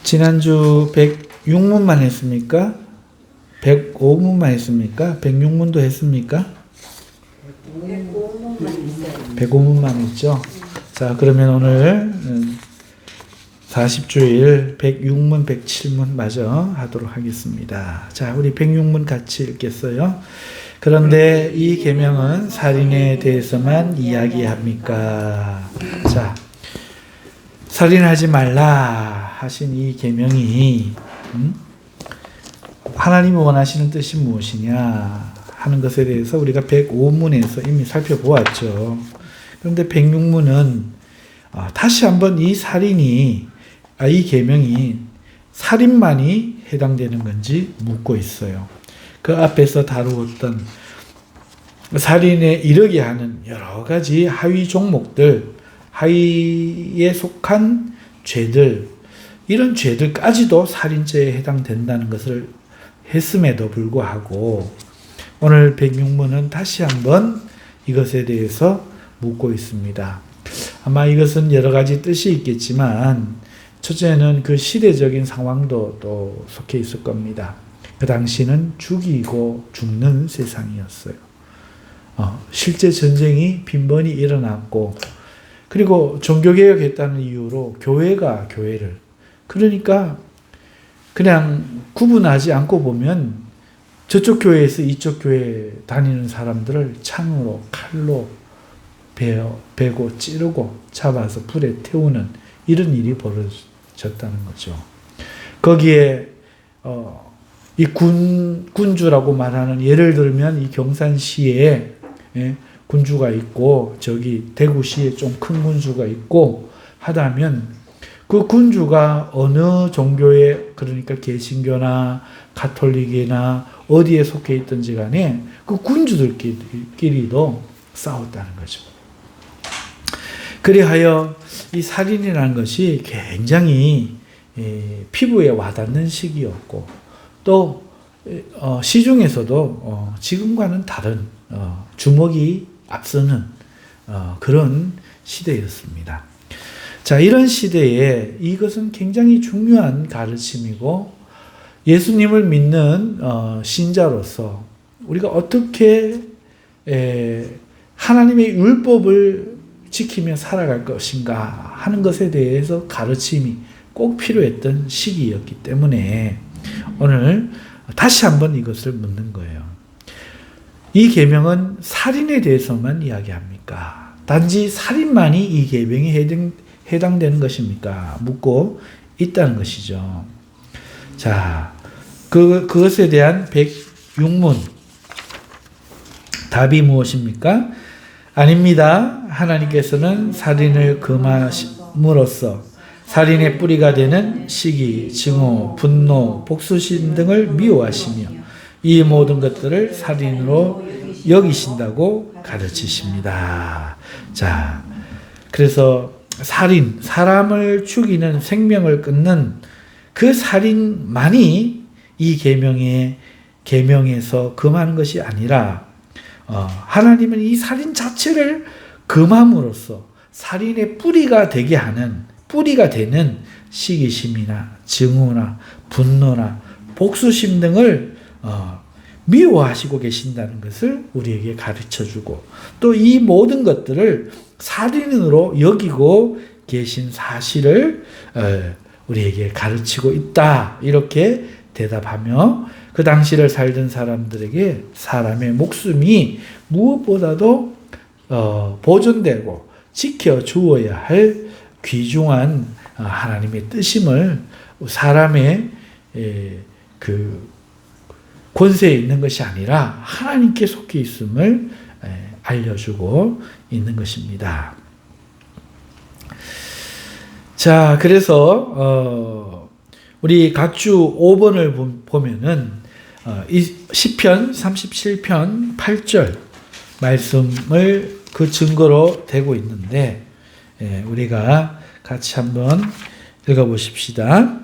지난주 106문만 했습니까? 105문만 했습니까? 106문도 했습니까? 105문만 했죠. 자, 그러면 오늘 40주일 106문, 107문 마저 하도록 하겠습니다. 자, 우리 106문 같이 읽겠어요. 그런데 이 계명은 살인에 대해서만 이야기합니까? 자, 살인하지 말라 하신 이 계명이 하나님이 원하시는 뜻이 무엇이냐 하는 것에 대해서 우리가 105문에서 이미 살펴보았죠. 그런데 106문은 다시 한번 이 이 계명이 살인만이 해당되는 건지 묻고 있어요. 그 앞에서 다루었던 살인에 이르게 하는 여러 가지 하위 종목들, 하위에 속한 죄들, 이런 죄들까지도 살인죄에 해당된다는 것을 했음에도 불구하고 오늘 106문은 다시 한번 이것에 대해서 묻고 있습니다. 아마 이것은 여러 가지 뜻이 있겠지만 첫째는 그 시대적인 상황도 또 속해 있을 겁니다. 그 당시는 죽이고 죽는 세상이었어요. 실제 전쟁이 빈번히 일어났고, 그리고 종교개혁했다는 이유로 교회가 교회를, 그러니까 그냥 구분하지 않고 보면 저쪽 교회에서 이쪽 교회에 다니는 사람들을 창으로, 칼로 베고 찌르고 잡아서 불에 태우는 이런 일이 벌어졌다는 거죠. 거기에 이 군주라고 말하는, 예를 들면 이 경산시에 군주가 있고 저기 대구시에 좀 큰 군주가 있고 하다면 그 군주가 어느 종교에, 그러니까 개신교나 가톨릭이나 어디에 속해 있든지 간에 그 군주들끼리도 싸웠다는 거죠. 그리하여 이 살인이라는 것이 굉장히 피부에 와닿는 시기였고, 또 시중에서도 지금과는 다른 주먹이 앞서는 그런 시대였습니다. 자, 이런 시대에 이것은 굉장히 중요한 가르침이고, 예수님을 믿는 신자로서 우리가 어떻게 하나님의 율법을 지키며 살아갈 것인가 하는 것에 대해서 가르침이 꼭 필요했던 시기였기 때문에 오늘 다시 한번 이것을 묻는 거예요. 이 계명은 살인에 대해서만 이야기합니까? 단지 살인만이 이 계명에 해당되는 것입니까? 묻고 있다는 것이죠. 자, 그것에 대한 106문 답이 무엇입니까? 아닙니다. 하나님께서는 살인을 금하심으로써 살인의 뿌리가 되는 시기, 증오, 분노, 복수심 등을 미워하시며 이 모든 것들을 살인으로 여기신다고 가르치십니다. 자, 그래서 살인, 사람을 죽이는, 생명을 끊는 그 살인만이 이 계명에서 금하는 것이 아니라 하나님은 이 살인 자체를 금함으로써 살인의 뿌리가 되는 시기심이나 증오나 분노나 복수심 등을 미워하시고 계신다는 것을 우리에게 가르쳐주고, 또 이 모든 것들을 살인으로 여기고 계신 사실을 우리에게 가르치고 있다, 이렇게 대답하며 그 당시를 살던 사람들에게 사람의 목숨이 무엇보다도 보존되고 지켜주어야 할 귀중한 하나님의 뜻임을 사람의 그 권세에 있는 것이 아니라 하나님께 속해 있음을 알려주고 있는 것입니다. 자, 그래서 우리 각주 5번을 보면은 이 시편 37편 8절 말씀을 그 증거로 대고 있는데, 우리가 같이 한번 읽어보십시다.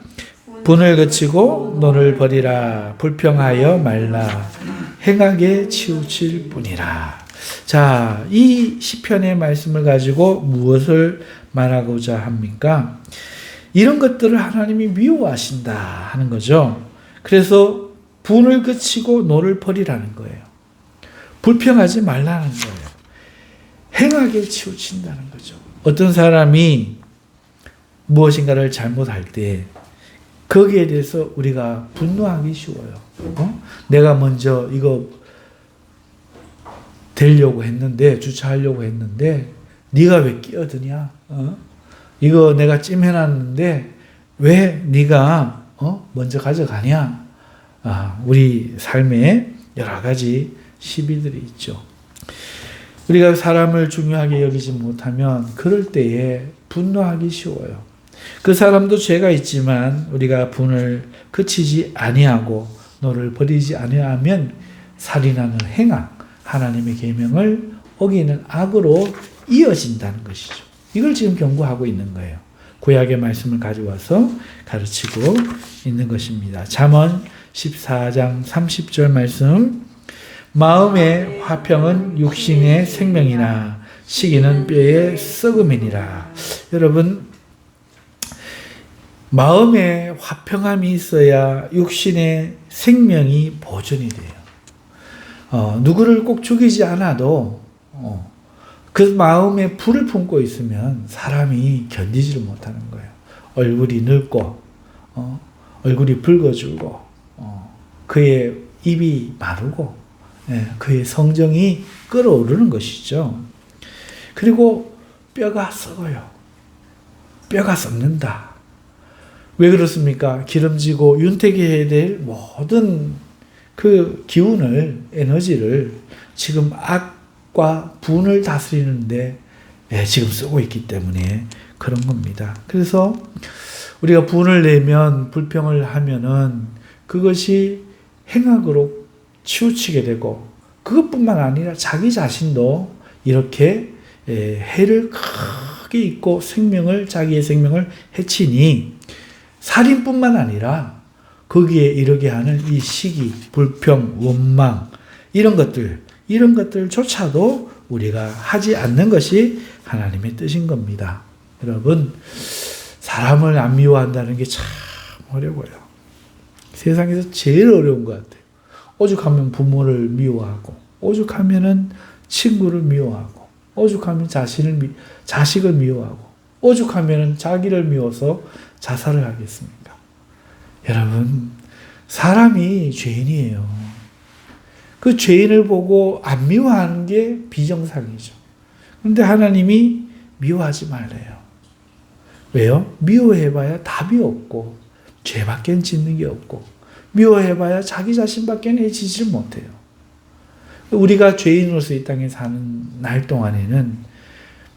분을 그치고 논을 버리라. 불평하여 말라. 행하게 치우칠 뿐이라. 자, 이 시편의 말씀을 가지고 무엇을 말하고자 합니까? 이런 것들을 하나님이 미워하신다 하는 거죠. 그래서 분을 그치고 노를 버리라는 거예요. 불평하지 말라는 거예요. 행하게 치우친다는 거죠. 어떤 사람이 무엇인가를 잘못할 때 거기에 대해서 우리가 분노하기 쉬워요. 내가 먼저 이거 되려고 했는데, 주차하려고 했는데 네가 왜 끼어드냐? 이거 내가 찜해놨는데 왜 네가 먼저 가져가냐? 우리 삶에 여러 가지 시비들이 있죠. 우리가 사람을 중요하게 여기지 못하면 그럴 때에 분노하기 쉬워요. 그 사람도 죄가 있지만 우리가 분을 그치지 아니하고 너를 버리지 아니하면 살인하는 행악, 하나님의 계명을 어기는 악으로 이어진다는 것이죠. 이걸 지금 경고하고 있는 거예요. 구약의 말씀을 가져와서 가르치고 있는 것입니다. 잠언 14장 30절 말씀, 마음의 화평은 육신의 생명이나 시기는 뼈의 썩음이니라. 여러분, 마음의 화평함이 있어야 육신의 생명이 보존이 돼요. 누구를 꼭 죽이지 않아도 그 마음에 불을 품고 있으면 사람이 견디지를 못하는 거예요. 얼굴이 늙고 얼굴이 붉어지고 그의 입이 마르고 그의 성정이 끓어오르는 것이죠. 그리고 뼈가 썩어요. 뼈가 썩는다. 왜 그렇습니까? 기름지고 윤택해야 될 모든 그 기운을, 에너지를 지금 악과 분을 다스리는데 지금 쓰고 있기 때문에 그런 겁니다. 그래서 우리가 분을 내면, 불평을 하면은 그것이 행악으로 치우치게 되고, 그것뿐만 아니라 자기 자신도 이렇게 해를 크게 입고 자기의 생명을 해치니, 살인뿐만 아니라 거기에 이르게 하는 이 시기, 불평, 원망, 이런 것들조차도 우리가 하지 않는 것이 하나님의 뜻인 겁니다. 여러분, 사람을 안 미워한다는 게 참 어려워요. 세상에서 제일 어려운 것 같아요. 오죽하면 부모를 미워하고, 오죽하면은 친구를 미워하고, 오죽하면 자식을 미워하고, 오죽하면은 자기를 미워서 자살을 하겠습니까? 여러분, 사람이 죄인이에요. 그 죄인을 보고 안 미워하는 게 비정상이죠. 그런데 하나님이 미워하지 말래요. 왜요? 미워해봐야 답이 없고 죄밖에 짓는 게 없고, 미워해봐야 자기 자신밖에 해치지를 못해요. 우리가 죄인으로서 이 땅에 사는 날 동안에는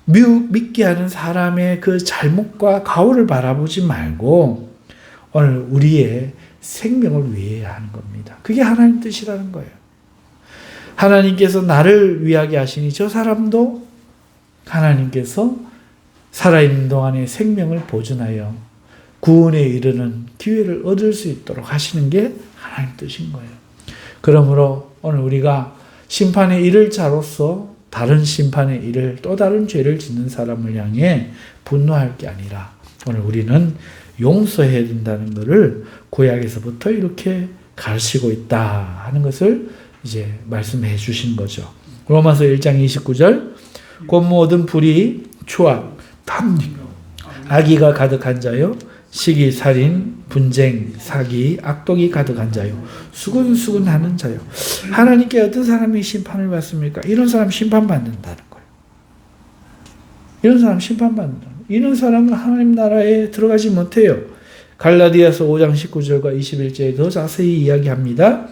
믿게 하는 사람의 그 잘못과 가오를 바라보지 말고 오늘 우리의 생명을 위해야 하는 겁니다. 그게 하나님 뜻이라는 거예요. 하나님께서 나를 위하게 하시니 저 사람도 하나님께서 살아있는 동안에 생명을 보존하여 구원에 이르는 기회를 얻을 수 있도록 하시는 게 하나님 뜻인 거예요. 그러므로 오늘 우리가 심판의 이를 자로서 다른 심판의 일을, 또 다른 죄를 짓는 사람을 향해 분노할 게 아니라 오늘 우리는 용서해야 된다는 것을 구약에서부터 이렇게 가르치고 있다 하는 것을 이제 말씀해 주신 거죠. 로마서 1장 29절, 곧 모든 불의, 추악, 탐닉, 악의가 가득한 자요, 시기, 살인, 분쟁, 사기, 악독이 가득한 자요, 수근수근하는 자요. 하나님께 어떤 사람이 심판을 받습니까? 이런 사람 심판받는다는 거예요. 이런 사람 심판받는다. 이런 사람은 하나님 나라에 들어가지 못해요. 갈라디아서 5장 19절과 21절에 더 자세히 이야기합니다.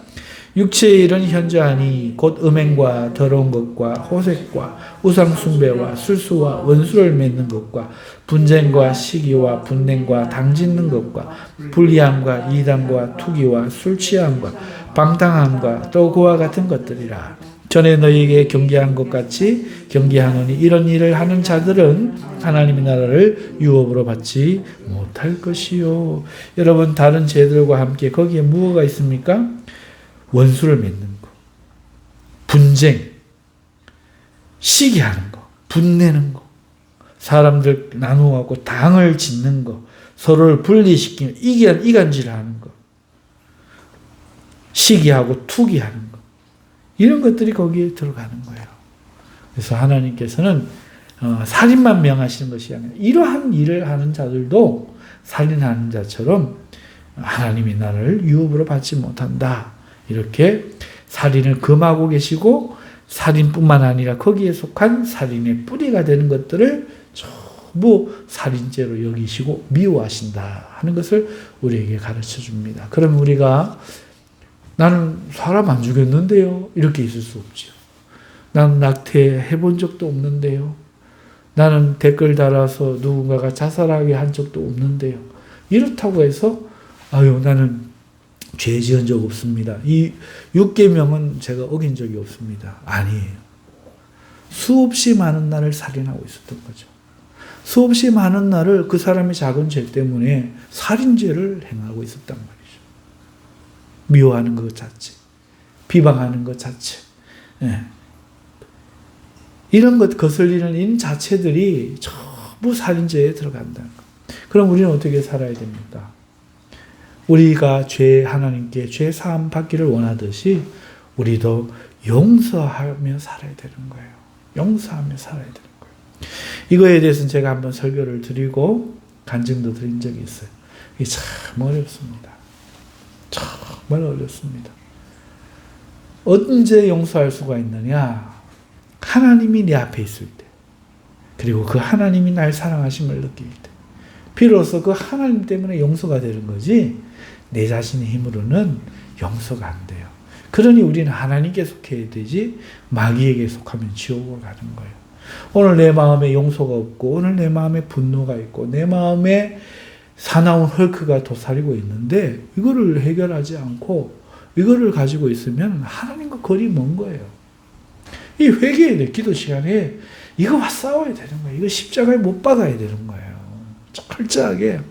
육체의 일은 현저하니 곧 음행과 더러운 것과 호색과 우상숭배와 술수와 원수를 맺는 것과 분쟁과 시기와 분냉과 당짓는 것과 불의함과 이단과 투기와 술취함과 방탕함과 또 그와 같은 것들이라. 전에 너희에게 경계한 것 같이 경계하노니 이런 일을 하는 자들은 하나님의 나라를 유업으로 받지 못할 것이요. 여러분, 다른 죄들과 함께 거기에 무엇가 있습니까? 원수를 맺는 거, 분쟁, 시기하는 거, 분내는 거, 사람들 나누어갖고 당을 짓는 거, 서로를 분리시키며 이간질하는 거, 시기하고 투기하는 거, 이런 것들이 거기에 들어가는 거예요. 그래서 하나님께서는 살인만 명하시는 것이 아니라 이러한 일을 하는 자들도 살인하는 자처럼 하나님이 나를 유업으로 받지 못한다. 이렇게 살인을 금하고 계시고 살인뿐만 아니라 거기에 속한 살인의 뿌리가 되는 것들을 전부 살인죄로 여기시고 미워하신다 하는 것을 우리에게 가르쳐 줍니다. 그럼 우리가 나는 사람 안 죽였는데요. 이렇게 있을 수 없죠. 나는 낙태해 본 적도 없는데요. 나는 댓글 달아서 누군가가 자살하게 한 적도 없는데요. 이렇다고 해서 나는 죄 지은 적 없습니다. 이 6계명은 제가 어긴 적이 없습니다. 아니에요. 수없이 많은 날을 살인하고 있었던 거죠. 수없이 많은 날을 그 사람의 작은 죄 때문에 살인죄를 행하고 있었단 말이죠. 미워하는 것 자체, 비방하는 것 자체, 이런 것 거슬리는 인 자체들이 전부 살인죄에 들어간다는 것. 그럼 우리는 어떻게 살아야 됩니까? 우리가 하나님께 죄 사함 받기를 원하듯이 우리도 용서하며 살아야 되는 거예요. 용서하며 살아야 되는 거예요. 이거에 대해서는 제가 한번 설교를 드리고 간증도 드린 적이 있어요. 이게 참 어렵습니다. 정말 어렵습니다. 언제 용서할 수가 있느냐? 하나님이 내 앞에 있을 때, 그리고 그 하나님이 날 사랑하심을 느낄 때, 비로소 그 하나님 때문에 용서가 되는 거지 내 자신의 힘으로는 용서가 안 돼요. 그러니 우리는 하나님께 속해야 되지 마귀에게 속하면 지옥으로 가는 거예요. 오늘 내 마음에 용서가 없고 오늘 내 마음에 분노가 있고 내 마음에 사나운 헐크가 도사리고 있는데 이거를 해결하지 않고 이거를 가지고 있으면 하나님과 거리 먼 거예요. 이 회개해야 돼. 기도 시간에 이거와 싸워야 되는 거예요. 이거 십자가에 못 박아야 되는 거예요. 철저하게.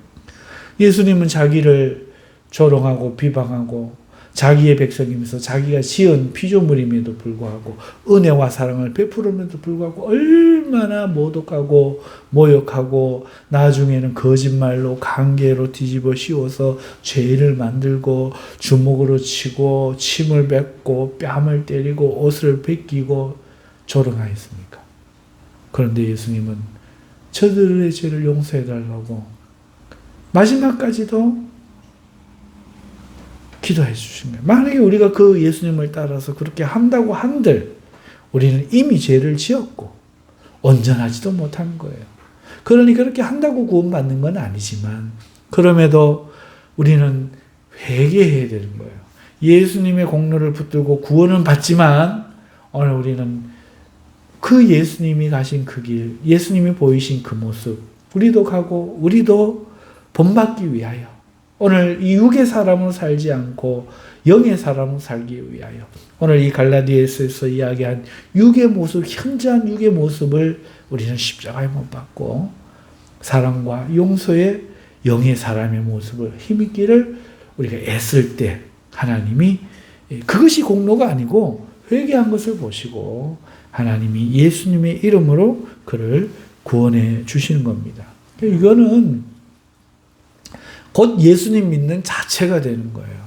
예수님은 자기를 조롱하고 비방하고 자기의 백성이면서 자기가 지은 피조물임에도 불구하고 은혜와 사랑을 베풀음에도 불구하고 얼마나 모독하고 모욕하고 나중에는 거짓말로 관계로 뒤집어 씌워서 죄를 만들고 주먹으로 치고 침을 뱉고 뺨을 때리고 옷을 벗기고 조롱하였습니까? 그런데 예수님은 저들의 죄를 용서해달라고 마지막까지도 기도해 주신 거예요. 만약에 우리가 그 예수님을 따라서 그렇게 한다고 한들 우리는 이미 죄를 지었고 온전하지도 못한 거예요. 그러니 그렇게 한다고 구원받는 건 아니지만 그럼에도 우리는 회개해야 되는 거예요. 예수님의 공로를 붙들고 구원은 받지만 오늘 우리는 그 예수님이 가신 그 길, 예수님이 보이신 그 모습 우리도 가고 우리도 본받기 위하여 오늘 이 육의 사람으로 살지 않고 영의 사람으로 살기 위하여 오늘 이 갈라디아서에서 이야기한 육의 모습, 현저한 육의 모습을 우리는 십자가에 못 박고 사랑과 용서의 영의 사람의 모습을 힘있기를 우리가 애쓸 때 하나님이 그것이 공로가 아니고 회개한 것을 보시고 하나님이 예수님의 이름으로 그를 구원해 주시는 겁니다. 이거는 곧 예수님 믿는 자체가 되는 거예요.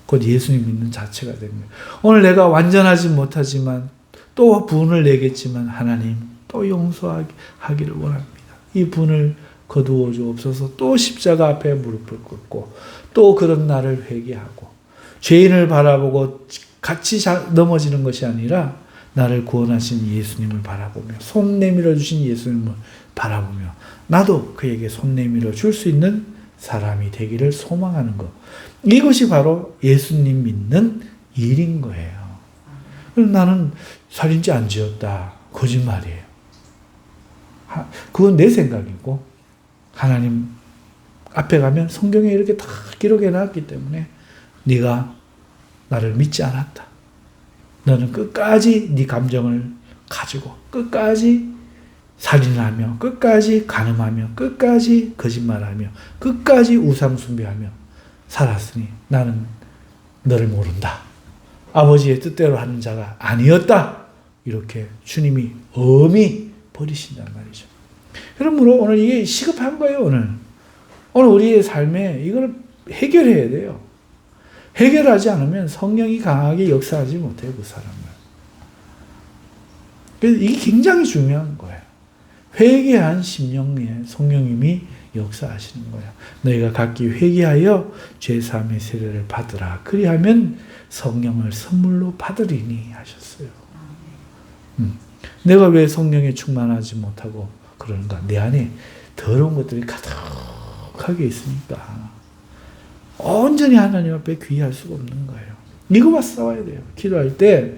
곧 예수님 믿는 자체가 되는 거예요. 오늘 내가 완전하지 못하지만 또 분을 내겠지만 하나님 또 용서하기를 원합니다. 이 분을 거두어 주옵소서. 또 십자가 앞에 무릎을 꿇고 또 그런 날을 회개하고 죄인을 바라보고 같이 넘어지는 것이 아니라 나를 구원하신 예수님을 바라보며 손 내밀어 주신 예수님을 바라보며 나도 그에게 손 내밀어 줄 수 있는 사람이 되기를 소망하는 것. 이것이 바로 예수님 믿는 일인 거예요. 나는 살인죄 안 지었다. 거짓말이에요. 그건 내 생각이고 하나님 앞에 가면 성경에 이렇게 다 기록해 놨기 때문에 네가 나를 믿지 않았다. 너는 끝까지 네 감정을 가지고 끝까지 살인하며 끝까지 간음하며 끝까지 거짓말하며 끝까지 우상 숭배하며 살았으니 나는 너를 모른다. 아버지의 뜻대로 하는 자가 아니었다. 이렇게 주님이 엄히 버리신단 말이죠. 그러므로 오늘 이게 시급한 거예요. 오늘 우리의 삶에 이걸 해결해야 돼요. 해결하지 않으면 성령이 강하게 역사하지 못해요, 그 사람을. 그래서 이게 굉장히 중요한 거예요. 회개한 심령에 성령님이 역사하시는 거예요. 너희가 각기 회개하여 죄사함의 세례를 받으라. 그리하면 성령을 선물로 받으리니 하셨어요. 내가 왜 성령에 충만하지 못하고 그러는가? 내 안에 더러운 것들이 가득하게 있으니까 온전히 하나님 앞에 귀할 수가 없는 거예요. 이거와 싸워야 돼요. 기도할 때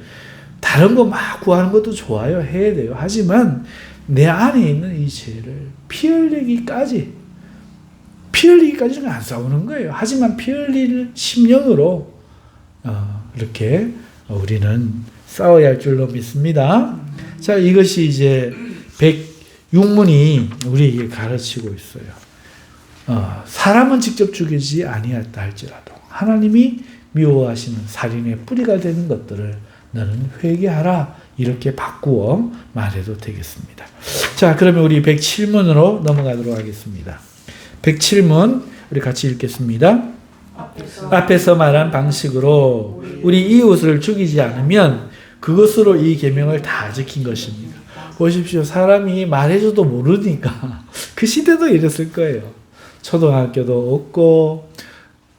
다른 거 막 구하는 것도 좋아요. 해야 돼요. 하지만 내 안에 있는 이 죄를 피 흘리기까지는 안 싸우는 거예요. 하지만 피 흘릴 심령으로 이렇게 우리는 싸워야 할 줄로 믿습니다. 자, 이것이 이제 106문이 우리에게 가르치고 있어요. 사람은 직접 죽이지 아니했다 할지라도 하나님이 미워하시는 살인의 뿌리가 되는 것들을 너는 회개하라. 이렇게 바꾸어 말해도 되겠습니다. 자, 그러면 우리 107문으로 넘어가도록 하겠습니다. 107문 우리 같이 읽겠습니다. 앞에서 말한 방식으로 우리 이웃을 죽이지 않으면 그것으로 이 계명을 다 지킨 것입니다. 보십시오. 사람이 말해줘도 모르니까 그 시대도 이랬을 거예요. 초등학교도 없고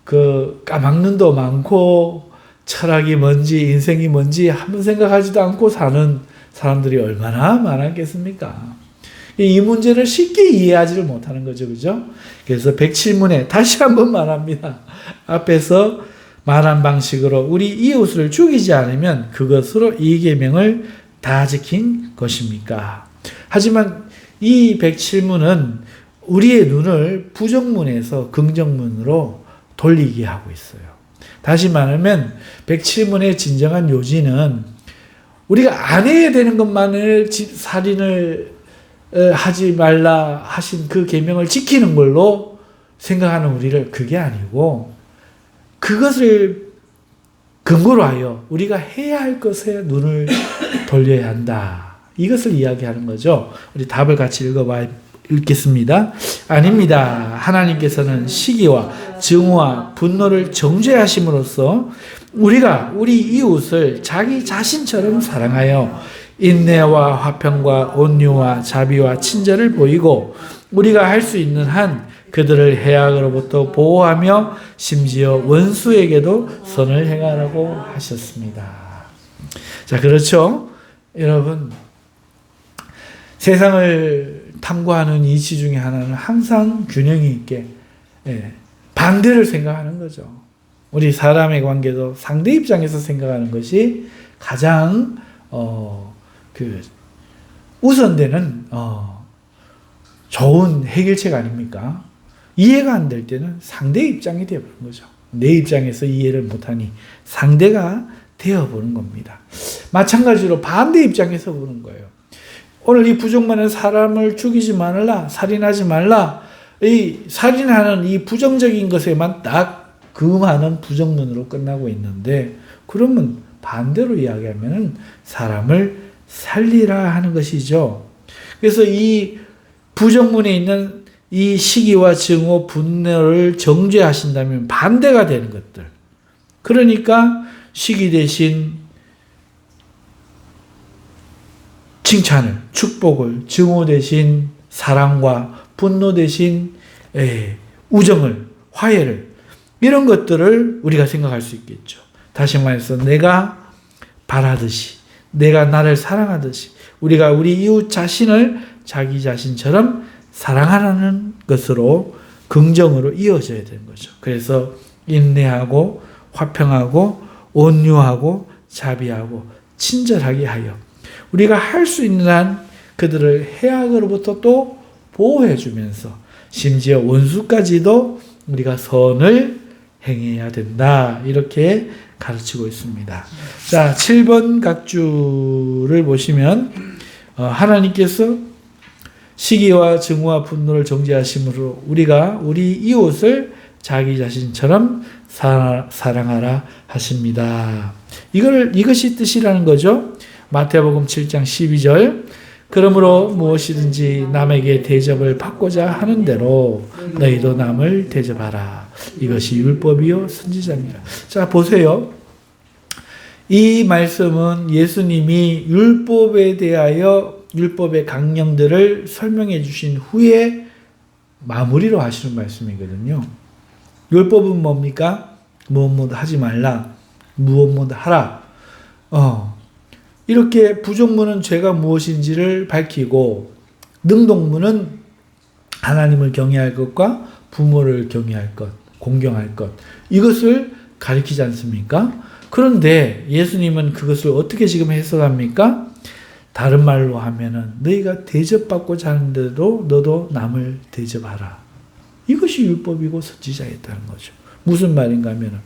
그 까막눈도 많고 철학이 뭔지 인생이 뭔지 한번 생각하지도 않고 사는 사람들이 얼마나 많았겠습니까? 이 문제를 쉽게 이해하지를 못하는 거죠. 그죠? 그래서 107문에 다시 한번 말합니다. 앞에서 말한 방식으로 우리 이웃을 죽이지 않으면 그것으로 이 계명을 다 지킨 것입니까? 하지만 이 107문은 우리의 눈을 부정문에서 긍정문으로 돌리게 하고 있어요. 다시 말하면 107문의 진정한 요지는 우리가 안 해야 되는 것만을 살인을 하지 말라 하신 그 계명을 지키는 걸로 생각하는 우리를 그게 아니고 그것을 근거로 하여 우리가 해야 할 것에 눈을 돌려야 한다. 이것을 이야기하는 거죠. 우리 답을 같이 읽겠습니다. 아닙니다. 하나님께서는 시기와 증오와 분노를 정죄하심으로써 우리가 우리 이웃을 자기 자신처럼 사랑하여 인내와 화평과 온유와 자비와 친절을 보이고 우리가 할 수 있는 한 그들을 해악으로부터 보호하며 심지어 원수에게도 선을 행하라고 하셨습니다. 자, 그렇죠? 여러분, 세상을 탐구하는 이치 중에 하나는 항상 균형이 있게 반대를 생각하는 거죠. 우리 사람의 관계도 상대 입장에서 생각하는 것이 가장 우선되는 좋은 해결책 아닙니까? 이해가 안 될 때는 상대 입장이 되어버린 거죠. 내 입장에서 이해를 못하니 상대가 되어보는 겁니다. 마찬가지로 반대 입장에서 보는 거예요. 오늘 이 부정문은 사람을 죽이지 말라, 살인하지 말라, 이 살인하는 이 부정적인 것에만 딱 금하는 부정문으로 끝나고 있는데, 그러면 반대로 이야기하면 사람을 살리라 하는 것이죠. 그래서 이 부정문에 있는 이 시기와 증오, 분노를 정죄하신다면 반대가 되는 것들. 그러니까 시기 대신 칭찬을, 축복을, 증오 대신 사랑과 분노 대신 우정을, 화해를, 이런 것들을 우리가 생각할 수 있겠죠. 다시 말해서 내가 바라듯이, 내가 나를 사랑하듯이 우리가 우리 이웃 자신을 자기 자신처럼 사랑하는 것으로 긍정으로 이어져야 되는 거죠. 그래서 인내하고 화평하고 온유하고 자비하고 친절하게 하여 우리가 할 수 있는 한 그들을 해악으로부터 또 보호해 주면서 심지어 원수까지도 우리가 선을 행해야 된다. 이렇게 가르치고 있습니다. 자, 7번 각주를 보시면 하나님께서 시기와 증오와 분노를 정죄하심으로 우리가 우리 이웃을 자기 자신처럼 사랑하라 하십니다. 이것이 뜻이라는 거죠. 마태복음 7장 12절 그러므로 무엇이든지 남에게 대접을 받고자 하는 대로 너희도 남을 대접하라. 이것이 율법이요 선지자니라. 자, 보세요. 이 말씀은 예수님이 율법에 대하여 율법의 강령들을 설명해 주신 후에 마무리로 하시는 말씀이거든요. 율법은 뭡니까? 무엇 하지 말라. 무엇 하라. 이렇게 부족문은 죄가 무엇인지를 밝히고 능동문은 하나님을 경외할 것과 부모를 경외할 것, 공경할 것, 이것을 가리키지 않습니까? 그런데 예수님은 그것을 어떻게 지금 해석합니까? 다른 말로 하면은 너희가 대접받고자 하는데도 너도 남을 대접하라. 이것이 율법이고 선지자였다는 거죠. 무슨 말인가 하면은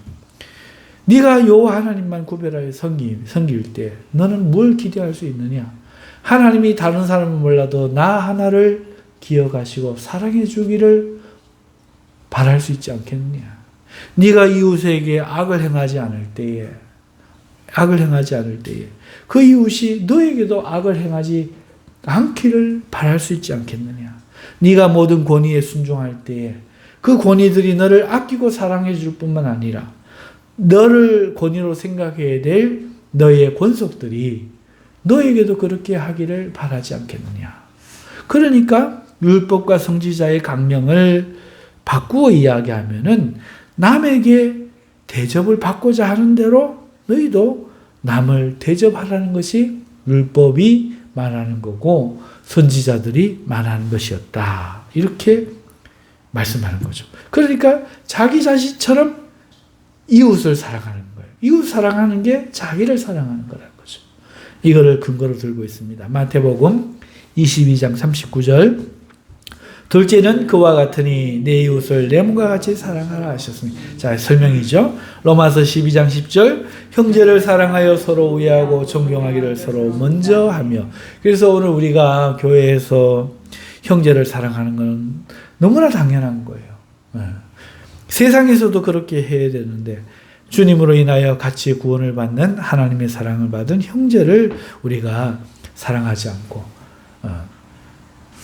네가 여호와 하나님만 구별하여 섬길 때 너는 뭘 기대할 수 있느냐? 하나님이 다른 사람은 몰라도 나 하나를 기억하시고 사랑해 주기를 바랄 수 있지 않겠느냐? 네가 이웃에게 악을 행하지 않을 때에 그 이웃이 너에게도 악을 행하지 않기를 바랄 수 있지 않겠느냐? 네가 모든 권위에 순종할 때에 그 권위들이 너를 아끼고 사랑해 줄 뿐만 아니라 너를 권위로 생각해야 될 너의 권속들이 너에게도 그렇게 하기를 바라지 않겠느냐. 그러니까 율법과 선지자의 강령을 바꾸어 이야기하면은 남에게 대접을 받고자 하는 대로 너희도 남을 대접하라는 것이 율법이 말하는 거고 선지자들이 말하는 것이었다. 이렇게 말씀하는 거죠. 그러니까 자기 자신처럼 이웃을 사랑하는 거예요. 이웃 사랑하는 게 자기를 사랑하는 거라는 거죠. 이거를 근거로 들고 있습니다. 마태복음 22장 39절 둘째는 그와 같으니 내 이웃을 내 몸과 같이 사랑하라 하셨습니다. 자, 설명이죠. 로마서 12장 10절 형제를 사랑하여 서로 우애하고 존경하기를 서로 먼저 하며. 그래서 오늘 우리가 교회에서 형제를 사랑하는 건 너무나 당연한 거예요. 세상에서도 그렇게 해야 되는데 주님으로 인하여 같이 구원을 받는 하나님의 사랑을 받은 형제를 우리가 사랑하지 않고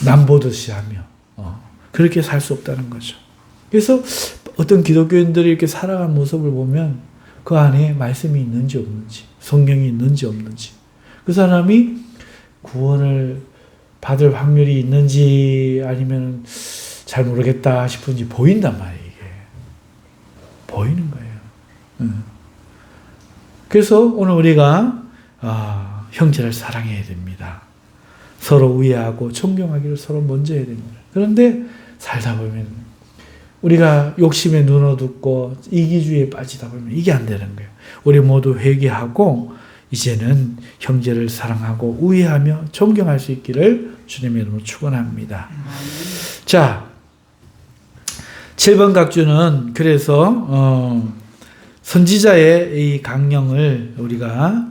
남보듯이 하며 그렇게 살 수 없다는 거죠. 그래서 어떤 기독교인들이 이렇게 살아가는 모습을 보면 그 안에 말씀이 있는지 없는지 성경이 있는지 없는지 그 사람이 구원을 받을 확률이 있는지 아니면 잘 모르겠다 싶은지 보인단 말이에요. 보이는 거예요. 그래서 오늘 우리가 형제를 사랑해야 됩니다. 서로 우애하고 존경하기를 서로 먼저 해야 됩니다. 그런데 살다 보면 우리가 욕심에 눈 어둡고 이기주의에 빠지다 보면 이게 안 되는 거예요. 우리 모두 회개하고 이제는 형제를 사랑하고 우애하며 존경할 수 있기를 주님의 이름으로 축원합니다. 자, 7번 각주는 그래서 선지자의 이 강령을 우리가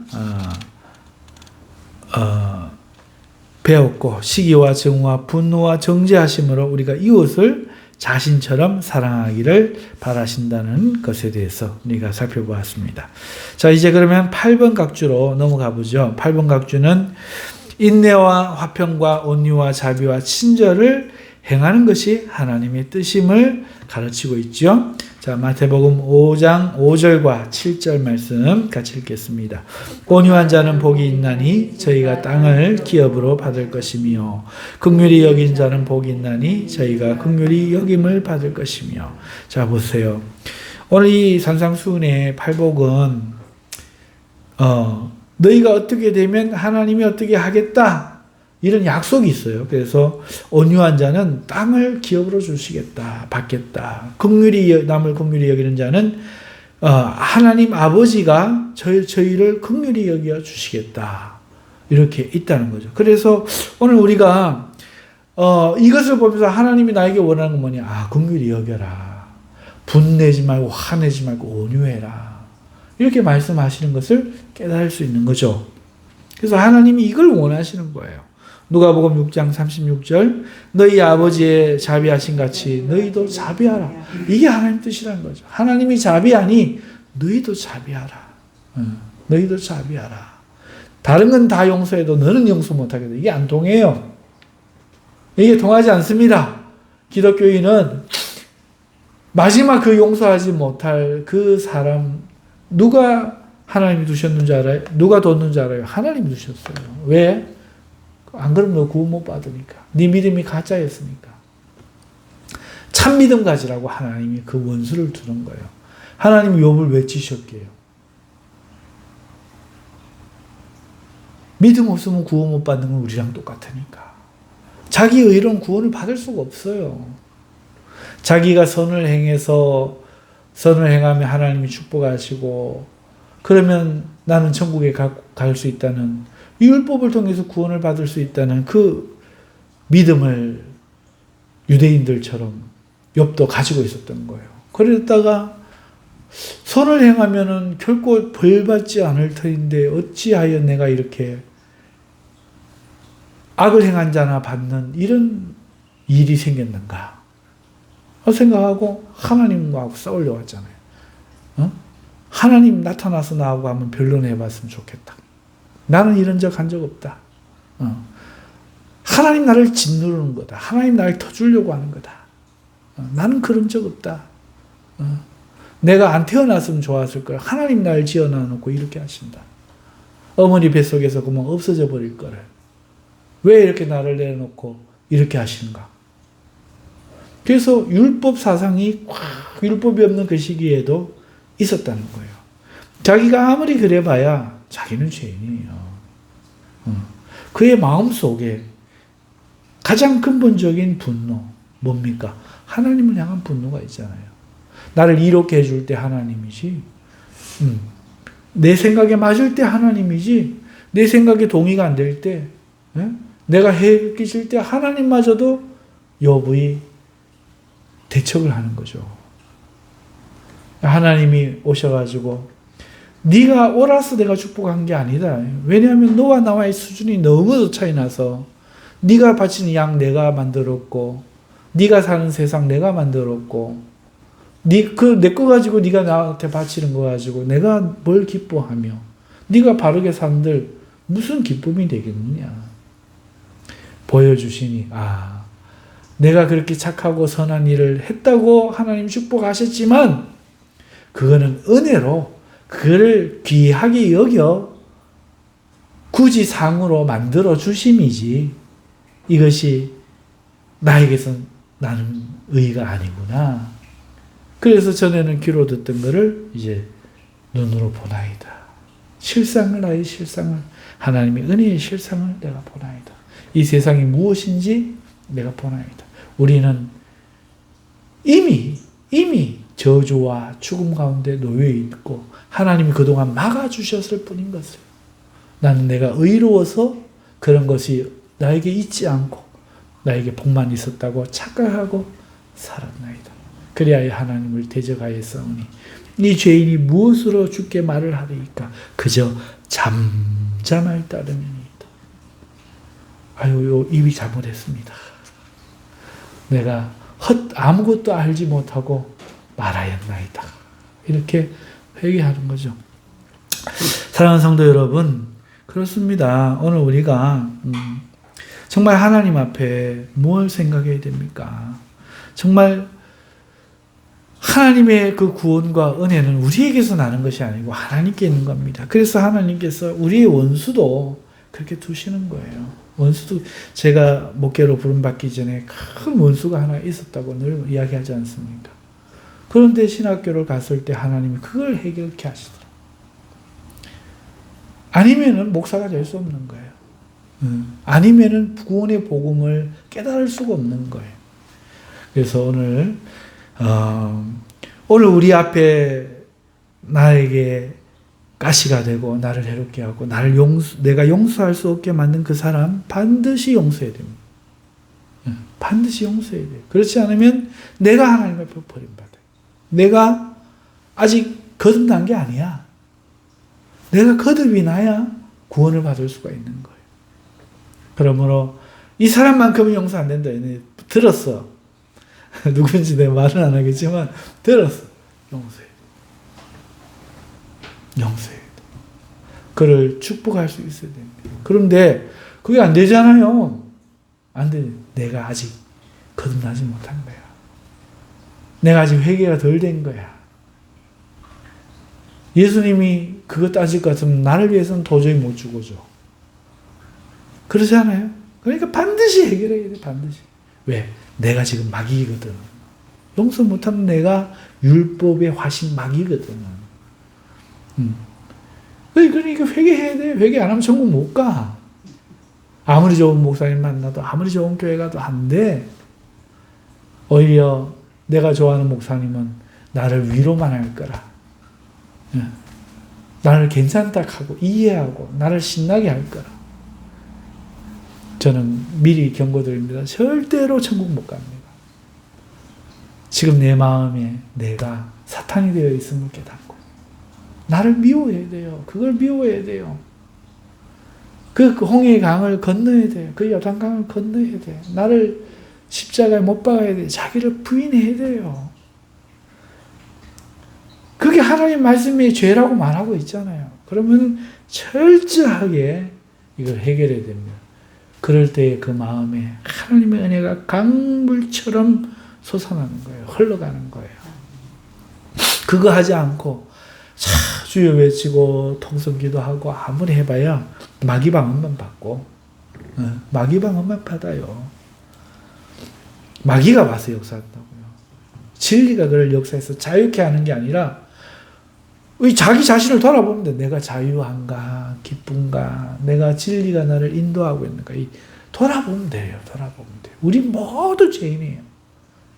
배웠고 시기와 정오와 분노와 정죄하심으로 우리가 이웃을 자신처럼 사랑하기를 바라신다는 것에 대해서 우리가 살펴보았습니다. 자, 이제 그러면 8번 각주로 넘어가 보죠. 8번 각주는 인내와 화평과 온유와 자비와 친절을 행하는 것이 하나님의 뜻임을 가르치고 있죠. 자, 마태복음 5장 5절과 7절 말씀 같이 읽겠습니다. 온유한 자는 복이 있나니 저희가 땅을 기업으로 받을 것이며 긍휼히 여긴 자는 복이 있나니 저희가 긍휼히 여김을 받을 것이며. 자, 보세요. 오늘 이 산상수훈의 팔복은 너희가 어떻게 되면 하나님이 어떻게 하겠다 이런 약속이 있어요. 그래서 온유한 자는 땅을 기업으로 주시겠다, 받겠다. 남을 긍휼히 여기는 자는 하나님 아버지가 저희를 긍휼히 여겨 주시겠다. 이렇게 있다는 거죠. 그래서 오늘 우리가 이것을 보면서 하나님이 나에게 원하는 건 뭐냐? 긍휼히 여겨라. 분내지 말고 화내지 말고 온유해라. 이렇게 말씀하시는 것을 깨달을 수 있는 거죠. 그래서 하나님이 이걸 원하시는 거예요. 누가복음 6장 36절 너희 아버지의 자비하신 같이 너희도 자비하라. 이게 하나님 뜻이라는 거죠. 하나님이 자비하니 너희도 자비하라. 너희도 자비하라. 다른 건 다 용서해도 너는 용서 못하겠다. 이게 안 통해요. 이게 통하지 않습니다. 기독교인은 마지막 그 용서하지 못할 그 사람, 누가 하나님이 두셨는 줄 알아요? 누가 뒀는 줄 알아요? 하나님이 두셨어요. 왜? 안 그러면 너 구원 못 받으니까. 네 믿음이 가짜였으니까. 참 믿음 가지라고 하나님이 그 원수를 두는 거예요. 하나님이 욥을 왜 치셨게요? 믿음 없으면 구원 못 받는 건 우리랑 똑같으니까. 자기 의로는 구원을 받을 수가 없어요. 자기가 선을 행하면 하나님이 축복하시고, 그러면 나는 천국에 갈 수 있다는, 율법을 통해서 구원을 받을 수 있다는 그 믿음을 유대인들처럼 욥도 가지고 있었던 거예요. 그러다가 선을 행하면은 결코 벌 받지 않을 터인데 어찌하여 내가 이렇게 악을 행한 자나 받는 이런 일이 생겼는가 생각하고 하나님하고 싸우려 왔잖아요. 하나님 나타나서 나하고 한번 변론해봤으면 좋겠다. 나는 이런 적 한 적 없다. 하나님 나를 짓누르는 거다. 하나님 나를 터주려고 하는 거다. 나는 그런 적 없다. 내가 안 태어났으면 좋았을 거야. 하나님 나를 지어놔놓고 이렇게 하신다. 어머니 뱃속에서 그만 없어져 버릴 거를. 왜 이렇게 나를 내놓고 이렇게 하시는가? 그래서 율법 사상이 율법이 없는 그 시기에도 있었다는 거예요. 자기가 아무리 그래봐야 자기는 죄인이에요. 그의 마음속에 가장 근본적인 분노, 뭡니까? 하나님을 향한 분노가 있잖아요. 나를 이롭게 해줄 때 하나님이지, 내 생각에 맞을 때 하나님이지, 내 생각에 동의가 안 될 때, 내가 해를 끼칠 때 하나님마저도 욥의 대척을 하는 거죠. 하나님이 오셔가지고 네가 옳아서 내가 축복한 게 아니다. 왜냐하면 너와 나와의 수준이 너무 차이 나서 네가 바치는 양 내가 만들었고 네가 사는 세상 내가 만들었고 내 거 가지고 네가 나한테 바치는 거 가지고 내가 뭘 기뻐하며 네가 바르게 산들 무슨 기쁨이 되겠느냐. 보여주시니 내가 그렇게 착하고 선한 일을 했다고 하나님 축복하셨지만 그거는 은혜로 그를 귀하게 여겨 굳이 상으로 만들어 주심이지 이것이 나에게선 나는 의가 아니구나. 그래서 전에는 귀로 듣던 것을 이제 눈으로 보나이다. 실상을 나의 실상을 하나님의 은혜의 실상을 내가 보나이다. 이 세상이 무엇인지 내가 보나이다. 우리는 이미 저주와 죽음 가운데 놓여 있고 하나님이 그동안 막아주셨을 뿐인 것을 나는 내가 의로워서 그런 것이 나에게 있지 않고 나에게 복만 있었다고 착각하고 살았나이다. 그리하여 하나님을 대적하였사오니 이 죄인이 무엇으로 주께 말을 하리이까? 그저 잠잠할 따름이니이다. 아유, 입이 잘못했습니다. 내가 아무것도 알지 못하고 말하였나이다. 이렇게 회개하는 거죠. 사랑하는 성도 여러분, 그렇습니다. 오늘 우리가 정말 하나님 앞에 뭘 생각해야 됩니까? 정말 하나님의 그 구원과 은혜는 우리에게서 나는 것이 아니고 하나님께 있는 겁니다. 그래서 하나님께서 우리의 원수도 그렇게 두시는 거예요. 원수도 제가 목회로 부름받기 전에 큰 원수가 하나 있었다고 늘 이야기하지 않습니까? 그런데 신학교를 갔을 때 하나님이 그걸 해결케 하시더라고요. 아니면은 목사가 될 수 없는 거예요. 아니면은 구원의 복음을 깨달을 수가 없는 거예요. 그래서 오늘 우리 앞에 나에게 가시가 되고 나를 해롭게 하고 내가 용서할 수 없게 만든 그 사람 반드시 용서해야 됩니다. 반드시 용서해야 돼요. 그렇지 않으면 내가 하나님 앞에 버림받아요. 내가 아직 거듭난 게 아니야. 내가 거듭이 나야 구원을 받을 수가 있는 거예요. 그러므로 이 사람만큼은 용서 안 된다. 들었어. 누군지 내가 말은 안 하겠지만 들었어. 용서해. 그를 축복할 수 있어야 됩니다. 그런데 그게 안 되잖아요. 안 돼. 내가 아직 거듭나지 못한 거야. 내가 아직 회개가 덜 된 거야. 예수님이 그거 따질 것 같으면 나를 위해서는 도저히 못 죽어줘. 그러지 않아요? 그러니까 반드시 해결해야 돼. 반드시. 왜? 내가 지금 마귀거든. 용서 못하는 내가 율법의 화신 마귀거든. 그러니까 회개해야 돼. 회개 안 하면 천국 못 가. 아무리 좋은 목사님 만나도 아무리 좋은 교회 가도 안 돼. 오히려 내가 좋아하는 목사님은 나를 위로만 할 거라. 나를 괜찮다 하고 이해하고 나를 신나게 할 거라. 저는 미리 경고드립니다. 절대로 천국 못 갑니다. 지금 내 마음에 내가 사탄이 되어 있음을 깨닫고 나를 미워해야 돼요. 그걸 미워해야 돼요. 그 홍해의 강을 건너야 돼요. 그 요단강을 건너야 돼요. 나를 십자가에 못 박아야 돼요. 자기를 부인해야 돼요. 그게 하나님 말씀이 죄라고 말하고 있잖아요. 그러면 철저하게 이걸 해결해야 됩니다. 그럴 때 그 마음에 하나님의 은혜가 강물처럼 솟아나는 거예요. 흘러가는 거예요. 그거 하지 않고 주여 외치고 통성기도 하고 아무리 해봐야 마귀 방언만 받고 마귀 방언만 받아요. 마귀가 와서 역사한다고요. 진리가 그를 역사해서 자유케 하는 게 아니라 자기 자신을 돌아보면 돼. 내가 자유한가 기쁜가 내가 진리가 나를 인도하고 있는가 돌아보면 돼요. 돌아보면 돼요. 우리 모두 죄인이에요.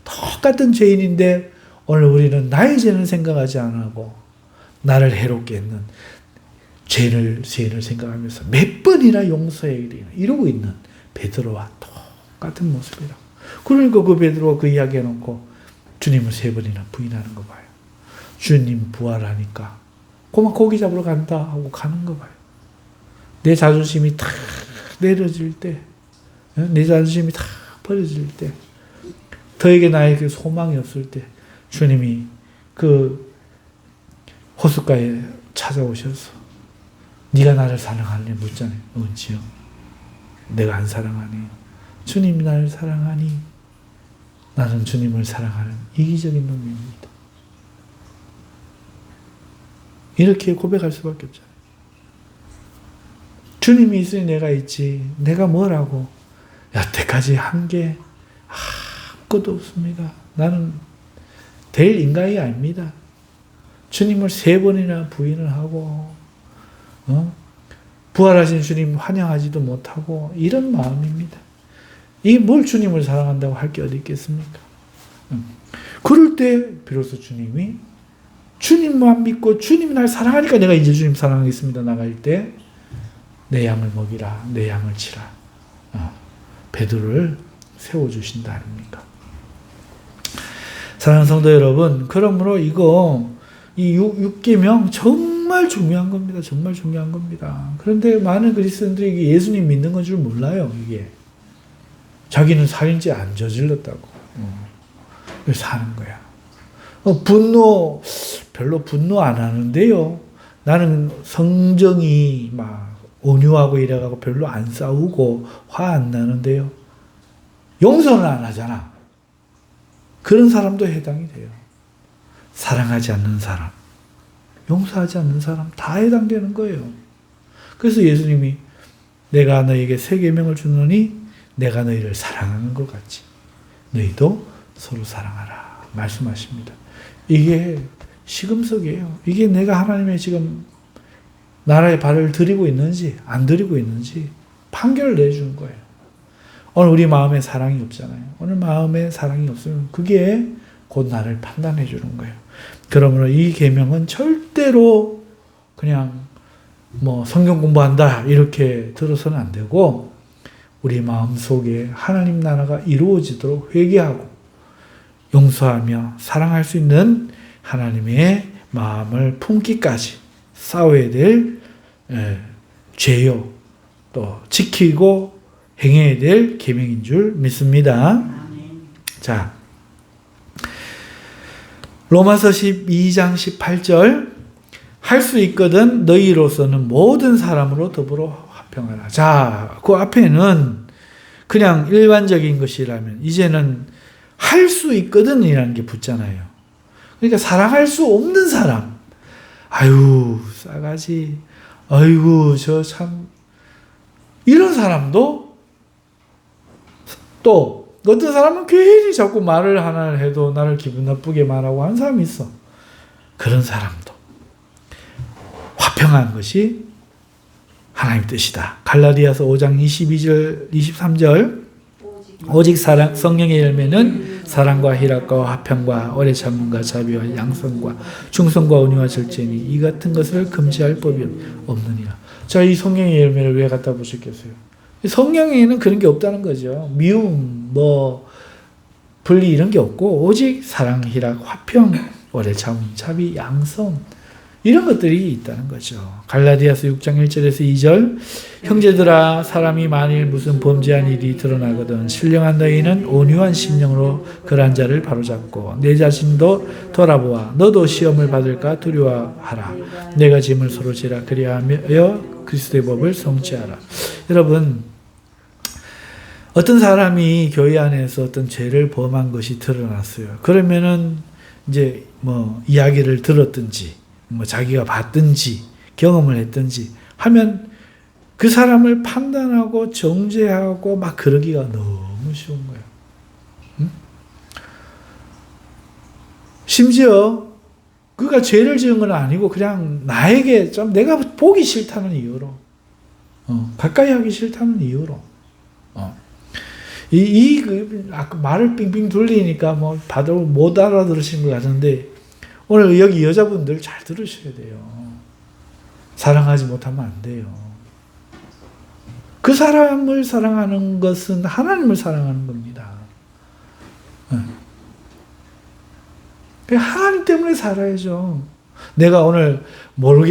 똑같은 죄인인데 오늘 우리는 나의 죄는 생각하지 않고 나를 해롭게 했는 죄인을 생각하면서 몇 번이나 용서해 이러고 있는 베드로와 똑같은 모습이라고. 그러니까 그 베드로가 그 이야기 해놓고 주님을 3번이나 부인하는 거 봐요. 주님 부활하니까 그만 고기 잡으러 간다 하고 가는 거 봐요. 내 자존심이 탁 내려질 때, 내 자존심이 탁 버려질 때, 더에게 나에게 소망이 없을 때 주님이 그 호숫가에 찾아오셔서 네가 나를 사랑하니 묻잖아요. 언제요? 내가 안 사랑하니? 주님이 나를 사랑하니? 나는 주님을 사랑하는 이기적인 놈입니다. 이렇게 고백할 수밖에 없잖아요. 주님이 있으니 내가 있지. 내가 뭐라고? 여태까지 한 게 아무것도 없습니다. 나는 될 인간이 아닙니다. 주님을 3번이나 부인을 하고 부활하신 주님 환영하지도 못하고 이런 마음입니다. 이게 뭘 주님을 사랑한다고 할 게 어디 있겠습니까? 그럴 때 비로소 주님이 주님만 믿고 주님이 날 사랑하니까 내가 이제 주님 사랑하겠습니다. 나갈 때 내 양을 먹이라 내 양을 치라 베드로를 세워주신다 아닙니까? 사랑하는 성도 여러분, 그러므로 이 6계명 정말 중요한 겁니다. 정말 중요한 겁니다. 그런데 많은 그리스도인들이 예수님 믿는 건 줄 몰라요. 이게 자기는 살인죄 안 저질렀다고 사는 거야. 별로 분노 안 하는데요. 나는 성정이 막 온유하고 이래가고 별로 안 싸우고 화 안 나는데요. 용서는 안 하잖아. 그런 사람도 해당이 돼요. 사랑하지 않는 사람, 용서하지 않는 사람 다 해당되는 거예요. 그래서 예수님이 내가 너에게 3계명을 주노니 내가 너희를 사랑하는 것 같이 너희도 서로 사랑하라 말씀하십니다. 이게 시금석이에요. 이게 내가 하나님의 지금 나라에 발을 들이고 있는지 안 들이고 있는지 판결을 내주는 거예요. 오늘 우리 마음에 사랑이 없잖아요. 오늘 마음에 사랑이 없으면 그게 곧 나를 판단해 주는 거예요. 그러므로 이 계명은 절대로 그냥 성경 공부한다 이렇게 들어서는 안 되고 우리 마음속에 하나님 나라가 이루어지도록 회개하고 용서하며 사랑할 수 있는 하나님의 마음을 품기까지 싸워야 될 죄요. 또 지키고 행해야 될 계명인 줄 믿습니다. 자, 로마서 12장 18절 할 수 있거든 너희로서는 모든 사람으로 더불어 화평하라. 자, 그 앞에는 그냥 일반적인 것이라면 이제는 할 수 있거든 이라는 게 붙잖아요. 그러니까 사랑할 수 없는 사람, 아유 싸가지, 아이고 저 참, 이런 사람도, 또 어떤 사람은 괜히 자꾸 말을 하나 해도 나를 기분 나쁘게 말하고 하는 사람이 있어. 그런 사람도 화평한 것이 하나님 뜻이다. 갈라디아서 5장 22절 23절 오직 사랑, 성령의 열매는 사랑과 희락과 화평과 오래 참음과 자비와 양선과 충성과 온유와 절제니 이 같은 것을 금지할 법이 없느니라. 자, 이 성령의 열매를 왜 갖다 보셨겠어요? 성령에는 그런 게 없다는 거죠. 미움, 분리 이런 게 없고 오직 사랑, 희락, 화평, 오래 참음, 자비, 양선 이런 것들이 있다는 거죠. 갈라디아서 6장 1절에서 2절 형제들아 사람이 만일 무슨 범죄한 일이 드러나거든 신령한 너희는 온유한 심령으로 그러한 자를 바로잡고 내 자신도 돌아보아 너도 시험을 받을까 두려워하라. 내가 짐을 서로 지라 그리하여 그리스도의 법을 성취하라. 여러분, 어떤 사람이 교회 안에서 어떤 죄를 범한 것이 드러났어요. 그러면은 이제 이야기를 들었든지 자기가 봤든지 경험을 했든지 하면 그 사람을 판단하고 정죄하고 막 그러기가 너무 쉬운 거예요. 응? 심지어 그가 죄를 지은 건 아니고 그냥 나에게 좀 내가 보기 싫다는 이유로, 가까이 하기 싫다는 이유로, 아까 말을 빙빙 돌리니까 다들 못 알아들으신 것 같은데 오늘 여기 여자분들 잘 들으셔야 돼요. 사랑하지 못하면 안 돼요. 그 사람을 사랑하는 것은 하나님을 사랑하는 겁니다. 하나님 때문에 살아야죠. 내가 오늘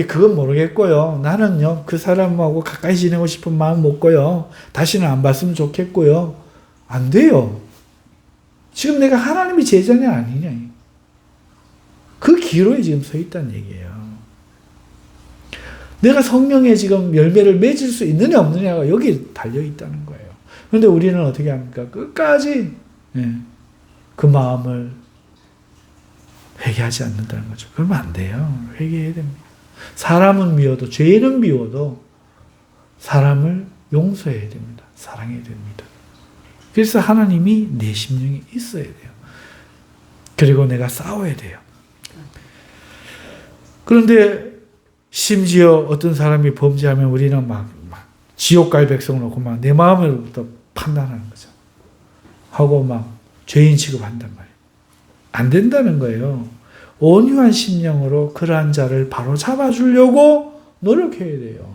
그건 모르겠고요. 나는요, 그 사람하고 가까이 지내고 싶은 마음 먹고요. 다시는 안 봤으면 좋겠고요. 안 돼요. 지금 내가 하나님의 제자냐 아니냐. 그 기로에 지금 서 있다는 얘기예요. 내가 성령의 지금 열매를 맺을 수 있느냐 없느냐가 여기 달려 있다는 거예요. 그런데 우리는 어떻게 합니까? 끝까지 그 마음을 회개하지 않는다는 거죠. 그러면 안 돼요. 회개해야 됩니다. 사람은 미워도, 죄는 미워도 사람을 용서해야 됩니다. 사랑해야 됩니다. 그래서 하나님이 내 심령에 있어야 돼요. 그리고 내가 싸워야 돼요. 그런데 심지어 어떤 사람이 범죄하면 우리는 막 지옥 갈 백성 놓고 막 내 마음으로부터 판단하는 거죠. 하고 막 죄인 취급한단 말이에요. 안 된다는 거예요. 온유한 심령으로 그러한 자를 바로 잡아주려고 노력해야 돼요.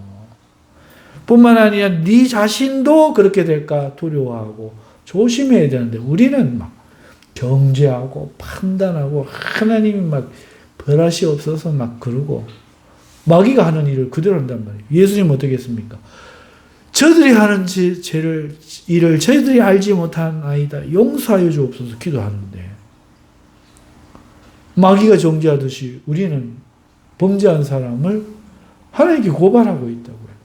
뿐만 아니라 네 자신도 그렇게 될까 두려워하고 조심해야 되는데 우리는 막 경제하고 판단하고 하나님이 막 벌하시 없어서 막 그러고 마귀가 하는 일을 그대로 한단 말이에요. 예수님 어떻게 했습니까? 저들이 하는 일을 저희들이 알지 못한 아이다 용서하여 주옵소서 기도하는데 마귀가 정죄하듯이 우리는 범죄한 사람을 하나님께 고발하고 있다고요.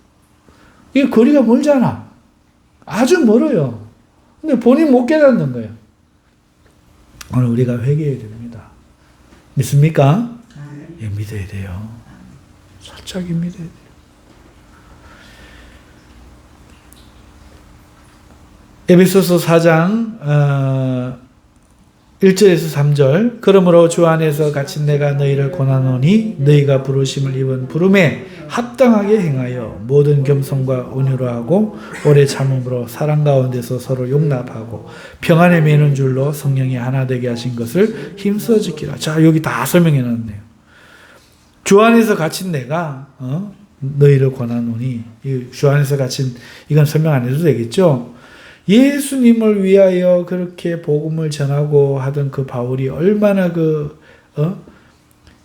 이게 거리가 멀잖아. 아주 멀어요. 근데 본인 못 깨닫는 거예요. 오늘 우리가 회개해야 됩니다. 믿습니까? 예, 믿어야 돼요. 솔직히 믿어야 돼요. 에베소서 4장 1절에서 3절 그러므로 주 안에서 갇힌 내가 너희를 권하노니 너희가 부르심을 입은 부름에 합당하게 행하여 모든 겸손과 온유로 하고 오래 참음으로 사랑 가운데서 서로 용납하고 평안에 매는 줄로 성령이 하나 되게 하신 것을 힘써 지키라. 자, 여기 다 설명해 놨네요. 주 안에서 갇힌 내가 너희를 권하노니 주 안에서 갇힌 이건 설명 안 해도 되겠죠? 예수님을 위하여 그렇게 복음을 전하고 하던 그 바울이 얼마나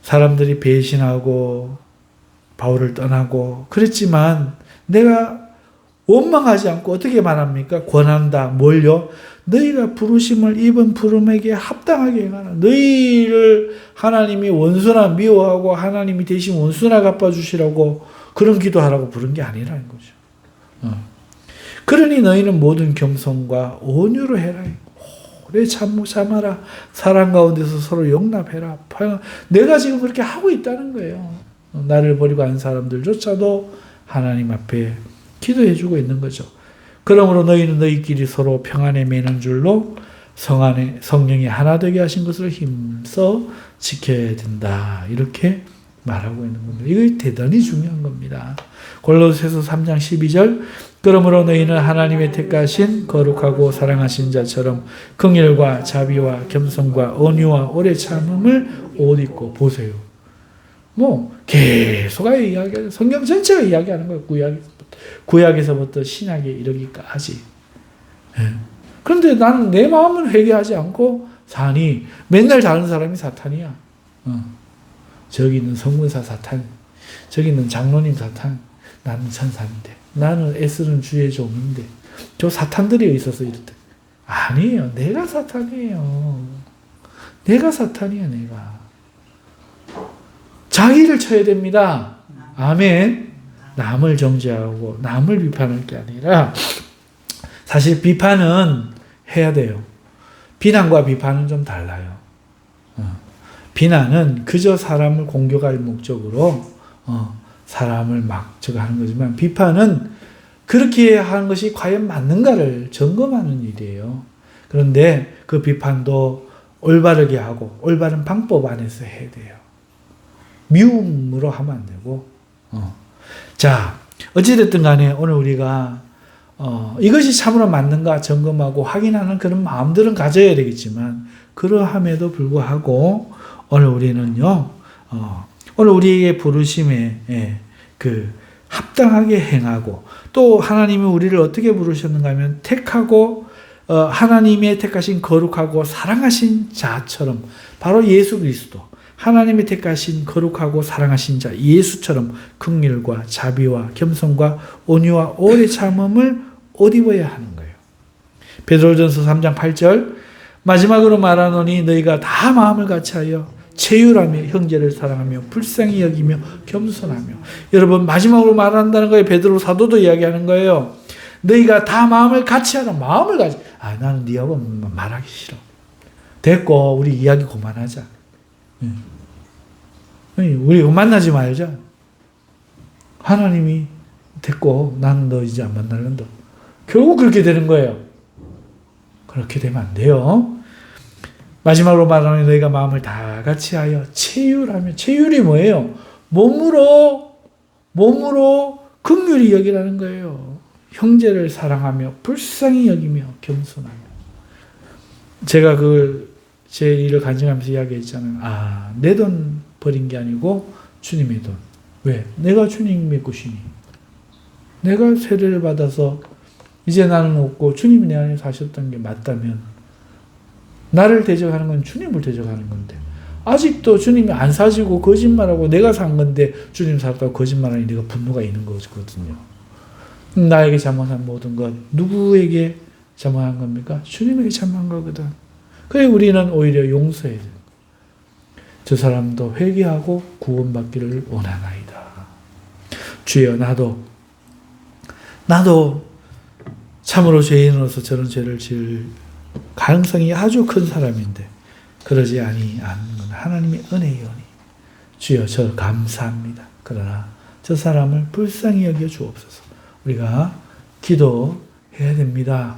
사람들이 배신하고 바울을 떠나고 그랬지만 내가 원망하지 않고 어떻게 말합니까? 권한다. 뭘요? 너희가 부르심을 입은 부름에게 합당하게 행하라. 너희를 하나님이 원수나 미워하고 하나님이 대신 원수나 갚아주시라고 그런 기도하라고 부른 게 아니라는 거죠. 그러니 너희는 모든 겸손과 온유로 해라. 오래 참아라. 사랑 가운데서 서로 용납해라. 내가 지금 그렇게 하고 있다는 거예요. 나를 버리고 간 사람들조차도 하나님 앞에 기도해주고 있는 거죠. 그러므로 너희는 너희끼리 서로 평안에 매는 줄로 성령이 하나 되게 하신 것을 힘써 지켜야 된다. 이렇게 말하고 있는 겁니다. 이거 대단히 중요한 겁니다. 골로새서 3장 12절 그러므로 너희는 하나님의 택하신 거룩하고 사랑하신 자처럼 긍휼과 자비와 겸손과 온유와 오래 참음을 옷 입고 보세요. 계속 이야기하는 성경 전체가 이야기하는 거예요. 구약에서부터 신약에 이르기까지. 그런데 나는 내 마음을 회개하지 않고 사니 맨날 다른 사람이 사탄이야. 저기 있는 성문사 사탄, 저기 있는 장로님 사탄, 나는 천사인데, 나는 애쓰는 주의 종인데, 저 사탄들이 있어서 이렇대. 아니에요. 내가 사탄이에요. 내가 사탄이야, 내가. 자기를 쳐야 됩니다. 아멘. 남을 정죄하고 남을 비판할 게 아니라 사실 비판은 해야 돼요. 비난과 비판은 좀 달라요. 비난은 그저 사람을 공격할 목적으로 사람을 막 저거 하는 거지만 비판은 그렇게 하는 것이 과연 맞는가를 점검하는 일이에요. 그런데 그 비판도 올바르게 하고 올바른 방법 안에서 해야 돼요. 미움으로 하면 안 되고. 자, 어찌됐든 간에 오늘 우리가 이것이 참으로 맞는가 점검하고 확인하는 그런 마음들은 가져야 되겠지만 그러함에도 불구하고 오늘 우리는요, 오늘 우리에게 부르심에 그 합당하게 행하고 또 하나님이 우리를 어떻게 부르셨는가 하면 택하고 하나님의 택하신 거룩하고 사랑하신 자처럼 바로 예수 그리스도 하나님이 택하신 거룩하고 사랑하신 자 예수처럼 긍휼과 자비와 겸손과 온유와 오래 참음을 옷 입어야 하는 거예요. 베드로전서 3장 8절 마지막으로 말하노니 너희가 다 마음을 같이하여 체휼하며 형제를 사랑하며 불쌍히 여기며 겸손하며. 여러분 마지막으로 말한다는 거예요. 베드로 사도도 이야기하는 거예요. 너희가 다 마음을 같이하라. 마음을 같이. 나는 네하고 말하기 싫어. 됐고 우리 이야기 그만하자. 우리 만나지 말자. 하나님이 됐고 나는 너 이제 안 만날란다. 결국 그렇게 되는 거예요. 그렇게 되면 안 돼요. 마지막으로 말하는 너희가 마음을 다 같이 하여 체휼하며. 체휼이 뭐예요? 몸으로 긍휼히 여기라는 거예요. 형제를 사랑하며 불쌍히 여기며 겸손하며. 제가 제 일을 간증하면서 이야기했잖아요. 내 돈 버린 게 아니고 주님의 돈. 왜? 내가 주님의 것이니. 내가 세례를 받아서 이제 나는 없고 주님이 내 안에 사셨던 게 맞다면 나를 대적하는 건 주님을 대적하는 건데 아직도 주님이 안 사시고 거짓말하고 내가 산 건데 주님 살았다고 거짓말하니 내가 분노가 있는 거거든요. 나에게 잘못한 모든 것 누구에게 잘못한 겁니까? 주님에게 잘못한 거거든. 그래 우리는 오히려 용서해야 돼. 저 사람도 회개하고 구원받기를 원하나이다. 주여 나도 참으로 죄인으로서 저런 죄를 지을 가능성이 아주 큰 사람인데 그러지 않는 건 하나님의 은혜이오니 주여 저 감사합니다. 그러나 저 사람을 불쌍히 여겨 주옵소서. 우리가 기도해야 됩니다.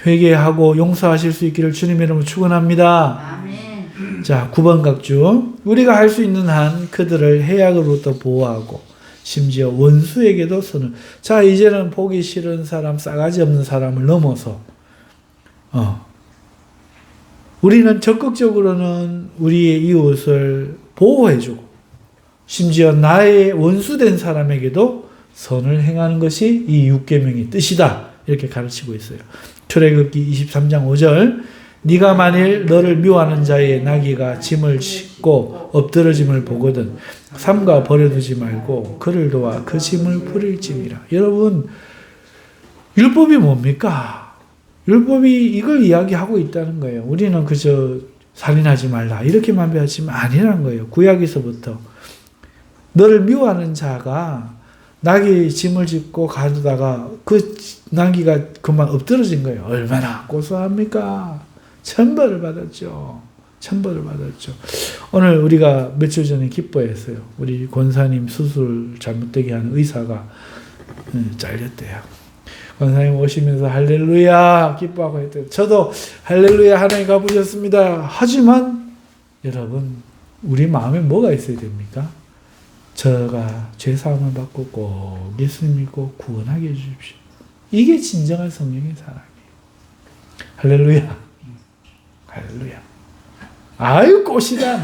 회개하고 용서하실 수 있기를 주님의 이름으로 축원합니다. 아멘. 자, 9번 각주 우리가 할 수 있는 한 그들을 해악으로부터 보호하고 심지어 원수에게도 선을. 자, 이제는 보기 싫은 사람, 싸가지 없는 사람을 넘어서 우리는 적극적으로는 우리의 이웃을 보호해주고 심지어 나의 원수된 사람에게도 선을 행하는 것이 이 6계명의 뜻이다. 이렇게 가르치고 있어요. 출애굽기 23장 5절 네가 만일 너를 미워하는 자의 나귀가 짐을 싣고 엎드러짐을 보거든 삼가 버려두지 말고 그를 도와 그 짐을 부릴지니라. 여러분 율법이 뭡니까? 율법이 이걸 이야기하고 있다는 거예요. 우리는 그저 살인하지 말라 이렇게만 배웠지만 아니라는 거예요. 구약에서부터 너를 미워하는 자가 나귀 짐을 짓고 가다가 그 나귀가 그만 엎드러진 거예요. 얼마나 고소합니까? 천벌을 받았죠. 천벌을 받았죠. 오늘 우리가 며칠 전에 기뻐했어요. 우리 권사님 수술 잘못되게 한 의사가 잘렸대요. 권사님 오시면서 할렐루야 기뻐하고 했대요. 저도 할렐루야 하나님 갚으셨습니다. 하지만 여러분 우리 마음에 뭐가 있어야 됩니까? 저가 죄사함을 받고 꼭 예수님 믿고 구원하게 해주십시오. 이게 진정한 성령의 사랑이에요. 할렐루야. 할렐루야. 아유 꽃이다.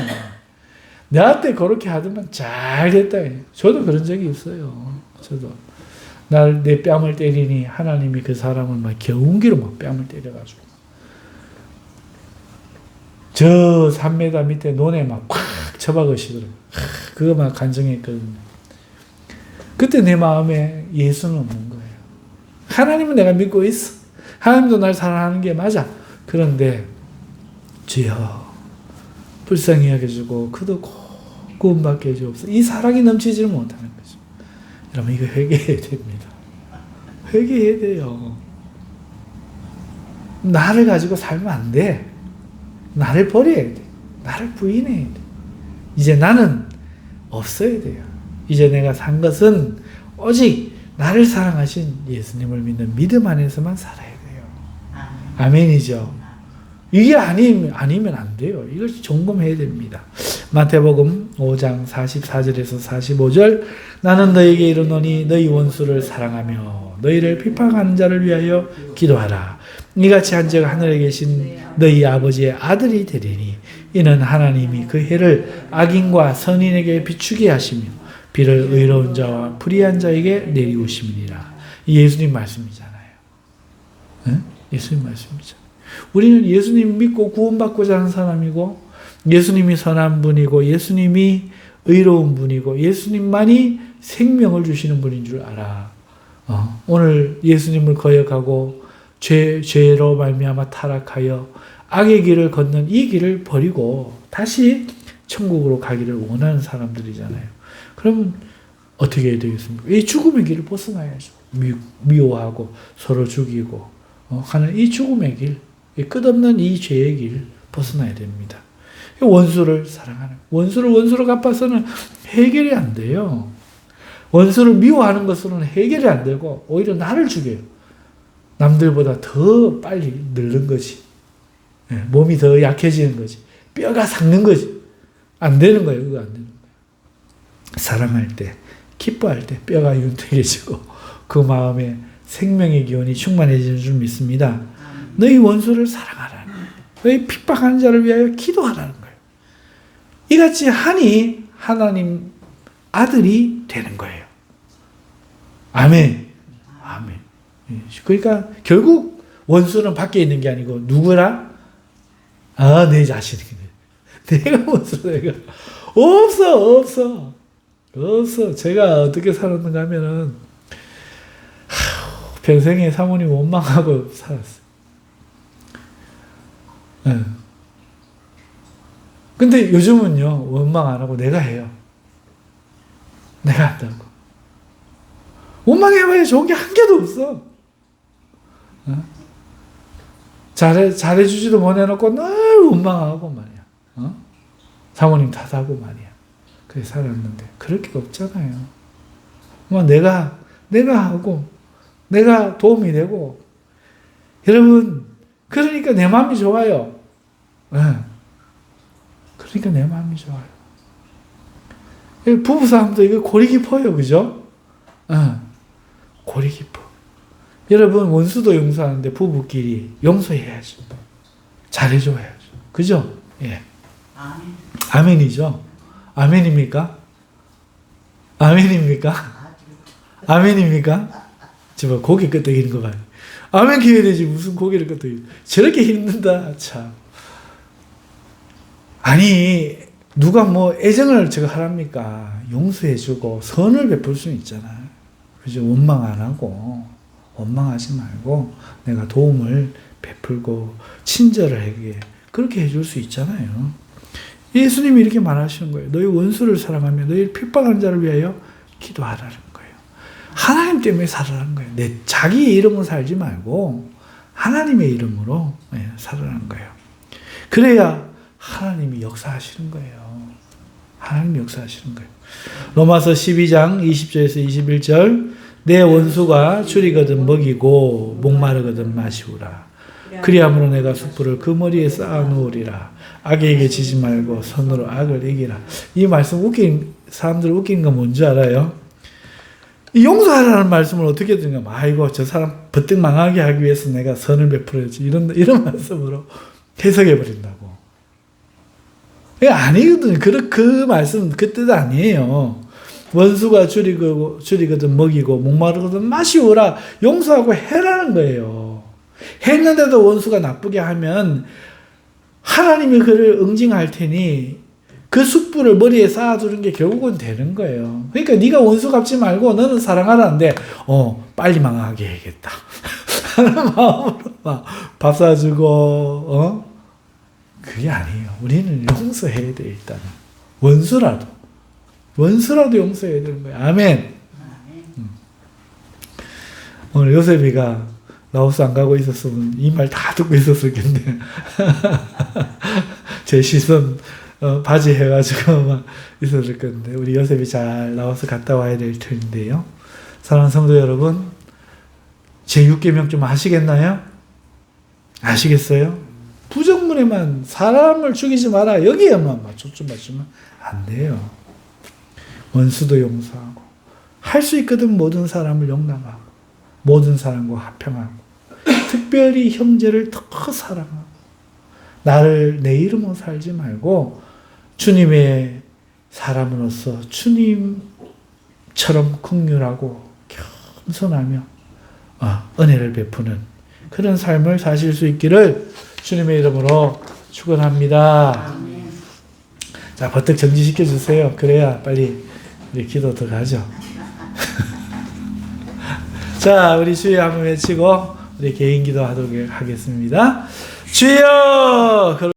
나한테 그렇게 하더만 잘됐다. 저도 그런 적이 있어요. 저도 내 뺨을 때리니 하나님이 그 사람을 막 경운기로 막 뺨을 때려가지고 저 3m 밑에 논에 막 콱 쳐박으시더라고요. 그거 막 간증했거든요. 그때 내 마음에 예수는 없는 거예요. 하나님은 내가 믿고 있어. 하나님도 날 사랑하는 게 맞아. 그런데 주여 불쌍히 여겨주고 그도 꼭 구원받게 해주옵소서. 이 사랑이 넘치지를 못하는 거죠. 여러분 이거 회개해야 됩니다. 회개해야 돼요. 나를 가지고 살면 안 돼. 나를 버려야 돼. 나를 부인해야 돼. 이제 나는 없어야 돼요. 이제 내가 산 것은 오직 나를 사랑하신 예수님을 믿는 믿음 안에서만 살아야 돼요. 아멘이죠. 이게 아니면 안 돼요. 이걸 점검해야 됩니다. 마태복음 5장 44절에서 45절 나는 너에게 이르노니 너희 원수를 사랑하며 너희를 비판하는 자를 위하여 기도하라. 이같이 한즉 하늘에 계신 너희 아버지의 아들이 되리니 이는 하나님이 그 해를 악인과 선인에게 비추게 하시며 비를 의로운 자와 불의한 자에게 내리우심이니라. 예수님 말씀이잖아요. 응? 예수님 말씀이잖아요. 우리는 예수님 믿고 구원받고자 하는 사람이고 예수님이 선한 분이고 예수님이 의로운 분이고 예수님만이 생명을 주시는 분인 줄 알아. 오늘 예수님을 거역하고 죄로 말미암아 타락하여 악의 길을 걷는 이 길을 버리고 다시 천국으로 가기를 원하는 사람들이잖아요. 그럼 어떻게 해야 되겠습니까? 이 죽음의 길을 벗어나야죠. 미워하고 서로 죽이고 하는 이 죽음의 길, 끝없는 이 죄의 길 벗어나야 됩니다. 원수를 사랑하는, 원수를 원수로 갚아서는 해결이 안 돼요. 원수를 미워하는 것으로는 해결이 안 되고 오히려 나를 죽여요. 남들보다 더 빨리 늙는 거지. 몸이 더 약해지는 거지. 뼈가 삭는 거지. 안 되는 거예요. 그거 안 되는 거예요. 사랑할 때, 기뻐할 때 뼈가 윤택해지고 그 마음에 생명의 기운이 충만해지는 줄 믿습니다. 너희 원수를 사랑하라는 거예요. 너희 핍박하는 자를 위하여 기도하라는 거예요. 이같이 하니 하나님 아들이 되는 거예요. 아멘. 아멘. 그러니까 결국 원수는 밖에 있는 게 아니고 누구라? 내 자신이네. 내가 원수다. 내가 없어. 제가 어떻게 살았는가 하면은 평생에 사모님 원망하고 살았어요. 근데 요즘은요 원망 안 하고 내가 해요. 내가 한다고. 원망해봐야 좋은 게 한 개도 없어. 잘해주지도 못해놓고 늘 원망하고 말이야. 사모님 탓하고 말이야. 그래 살았는데 그럴 게 없잖아요. 내가 하고 내가 도움이 되고 여러분 그러니까 내 마음이 좋아요. 그러니까 내 마음이 좋아요. 부부싸움도 이거 골이 깊어요. 그죠? 골이 깊어. 여러분 원수도 용서하는데 부부끼리 용서해야죠. 잘해줘야죠. 그죠? 예. 아멘이죠? 아멘입니까? 아멘입니까? 아멘입니까? 지금 고개 끄덕이는 거 봐요. 아멘 기회 되지 무슨 고개를 끄덕이. 저렇게 힘든다. 참. 아니 누가 애정을 제가 하랍니까? 용서해주고 선을 베풀 수는 있잖아요. 그죠? 원망 안 하고 원망하지 말고 내가 도움을 베풀고 친절을 하게 그렇게 해줄 수 있잖아요. 예수님이 이렇게 말하시는 거예요. 너희 원수를 사랑하며 너희 핍박하는 자를 위하여 기도하라는 거예요. 하나님 때문에 살아라는 거예요. 내 자기 이름으로 살지 말고 하나님의 이름으로 살아라는 거예요. 그래야 하나님이 역사하시는 거예요. 하나님이 역사하시는 거예요. 로마서 12장 20절에서 21절 내 원수가 줄이거든 먹이고 목마르거든 마시우라. 그리함으로 내가 숯불을 그 머리에 쌓아 놓으리라. 악에게 지지 말고 선으로 악을 이기라. 이 말씀 사람들 웃긴 건 뭔지 알아요? 이 용서하라는 말씀을 어떻게 듣냐? 아이고 저 사람 버뜩 망하게 하기 위해서 내가 선을 베풀어야지 이런 말씀으로 해석해 버린다고. 이게 아니거든요. 그 말씀 그 뜻 아니에요. 원수가 줄이거든 먹이고 목마르거든 마시오라. 용서하고 해라는 거예요. 했는데도 원수가 나쁘게 하면 하나님이 그를 응징할 테니 그 숯불을 머리에 쌓아두는 게 결국은 되는 거예요. 그러니까 네가 원수 갚지 말고 너는 사랑하라는데 빨리 망하게 해야겠다. 하는 마음으로 막 밥 사주고 그게 아니에요. 우리는 용서해야 돼. 일단은 원수라도 용서해야 되는 거예요. 아멘. 오늘 요셉이가 라오스 안 가고 있었으면 이 말 다 듣고 있었을 텐데 제 시선 바지 해가지고 막 있었을 건데 우리 요셉이 잘 라오스 갔다 와야 될 텐데요. 사랑하는 성도 여러분, 제 6계명 좀 아시겠나요? 아시겠어요? 부정문에만 사람을 죽이지 마라 여기에만 초점 맞추면 안 돼요. 원수도 용서하고 할 수 있거든 모든 사람을 용납하고 모든 사람과 화평하고 특별히 형제를 더 사랑하고 나를 내 이름으로 살지 말고 주님의 사람으로서 주님처럼 긍휼하고 겸손하며 은혜를 베푸는 그런 삶을 사실 수 있기를 주님의 이름으로 축원합니다. 자, 버뜩 정지시켜 주세요. 그래야 빨리 우리 기도 들어가죠. 자, 우리 주여 한번 외치고 우리 개인 기도하도록 하겠습니다. 주여!